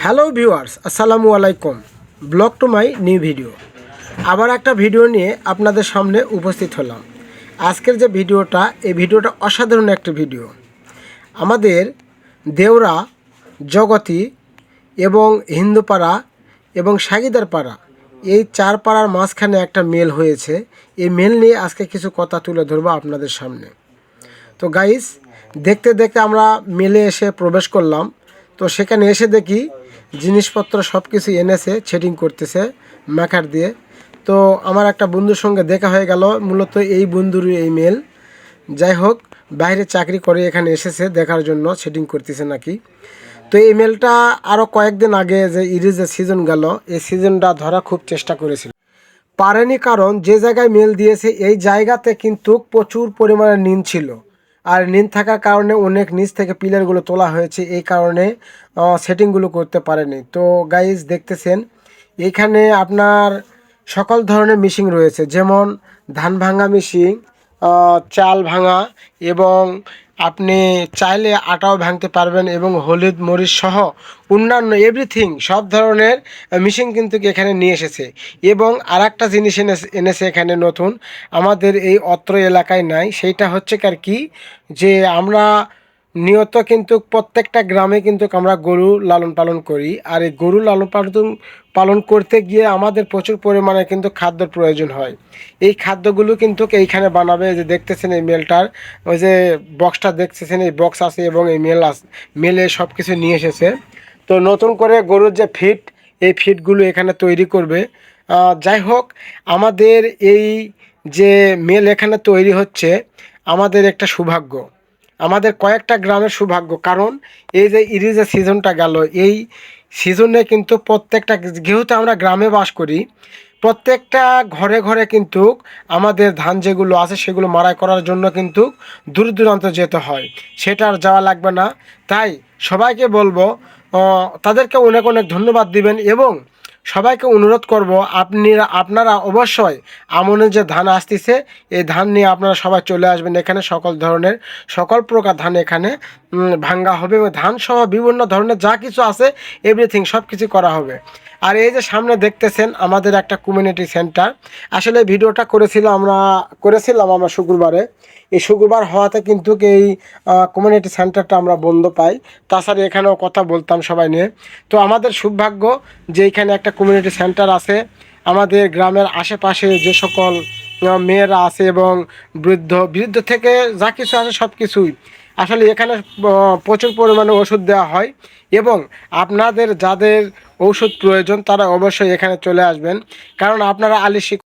Hello viewers, আসসালামু আলাইকুম। Blog to my new video. আবার একটা ভিডিও নিয়ে আপনাদের সামনে উপস্থিত হলাম। আজকের যে ভিডিওটা, এই ভিডিওটা অসাধারণ একটা ভিডিও। আমাদের দেওরা, জগতি এবং হিন্দুপাড়া এবং সাগিদার পাড়া, এই চার পাড়ার মাঝখানে একটা মেল হয়েছে। এই মেল নিয়ে আজকে কিছু কথা তুলে ধরবো আপনাদের সামনে। তো গাইস, দেখতে দেখতে আমরা মেলে এসে প্রবেশ করলাম। তো সেখানে এসে দেখি জিনিসপত্র সব কিছু এনেছে, সেটিং করতেছে ম্যাকার দিয়ে। তো আমার একটা বন্ধুর সঙ্গে দেখা হয়ে গেল, মূলত এই বন্ধুর এই মেল। যাই হোক, বাইরে চাকরি করে এখানে এসেছে দেখার জন্য, সেটিং করতেছে নাকি। তো এই মেলটা আরও কয়েকদিন আগে যে ইরিজের সিজন গেল, এই সিজনটা ধরা খুব চেষ্টা করেছিল, পারেনি। কারণ যে জায়গায় মেল দিয়েছে এই জায়গাতে কিন্তু প্রচুর পরিমাণে নিন ছিল, আর নিন থাকার কারণে অনেক নিচ থেকে পিলারগুলো তোলা হয়েছে, এই কারণে সেটিংগুলো করতে পারেনি। তো গাইজ দেখতেছেন, এইখানে আপনার সকল ধরনের মেশিন রয়েছে, যেমন ধান ভাঙা মেশিন, চাল ভাঙা, এবং আপনি চাইলে আটাও ভাঙতে পারবেন, এবং হলুদ মরিচ সহ অন্যান্য এভরিথিং সব ধরনের মেশিন কিন্তু এখানে নিয়ে এসেছে। এবং আর একটা জিনিস এনেছে এখানে নতুন, আমাদের এই অত্র এলাকায় নাই। সেইটা হচ্ছে কার কি, যে আমরা নিয়ত কিন্তু প্রত্যেকটা গ্রামে কিন্তু আমরা গরু লালন পালন করি। আর এই গরু লালন পালন করতে গিয়ে আমাদের প্রচুর পরিমাণে কিন্তু খাদ্যর প্রয়োজন হয়। এই খাদ্যগুলো কিন্তু এইখানে বানাবে। যে দেখতেছেন এই মেলটার, ওই যে বক্সটা দেখতেছেন, এই বক্স আছে এবং এই মেলে সব কিছু নিয়ে এসেছে। তো নতুন করে গরুর যে ফিড, এই ফিডগুলো এখানে তৈরি করবে। যাই হোক, আমাদের এই যে মেল এখানে তৈরি হচ্ছে, আমাদের একটা সৌভাগ্য, আমাদের কয়েকটা গ্রামের সৌভাগ্য। কারণ এই যে ইরিজের সিজনটা গেল, এই সিজনে কিন্তু প্রত্যেকটা, যেহেতু আমরা গ্রামে বাস করি, প্রত্যেকটা ঘরে ঘরে কিন্তু আমাদের ধান যেগুলো আছে সেগুলো মাড়াই করার জন্য কিন্তু দূর দূরান্ত যেতে হয়, সেটা আর যাওয়া লাগবে না। তাই সবাইকে বলবো, তাদেরকে অনেক অনেক ধন্যবাদ দিবেন, এবং সবাইকে অনুরোধ করব, আপনারা অবশ্যই আমনের যে ধান আসতেছে, এই ধান নিয়ে আপনারা সবাই চলে আসবেন এখানে। সকল প্রকার ধান এখানে ভাঙ্গা হবে, এবং ধান সহ বিভিন্ন ধরনের যা কিছু আছে এভরিথিং সব কিছু করা হবে। আর এই যে সামনে দেখতেছেন আমাদের একটা কমিউনিটি সেন্টার। আসলে ভিডিওটা করেছিলাম আমরা শুক্রবারে। এই শুক্রবার হওয়াতে কিন্তু এই কমিউনিটি সেন্টারটা আমরা বন্ধ পাই। তাছাড়া এখানেও কথা বলতাম সবাই নিয়ে। তো আমাদের সৌভাগ্য যে এখানে একটা কমিউনিটি সেন্টার আছে। আমাদের গ্রামের আশেপাশে যে সকল মেয়েরা আছে এবং বৃদ্ধ থেকে যা কিছু আছে সব কিছুই আসলে এখানে প্রচুর পরিমাণে ওষুধ দেওয়া হয়। এবং আপনাদের যাদের ঔষধ প্রয়োজন তারা অবশ্যই এখানে চলে আসবেন, কারণ আপনারা আলী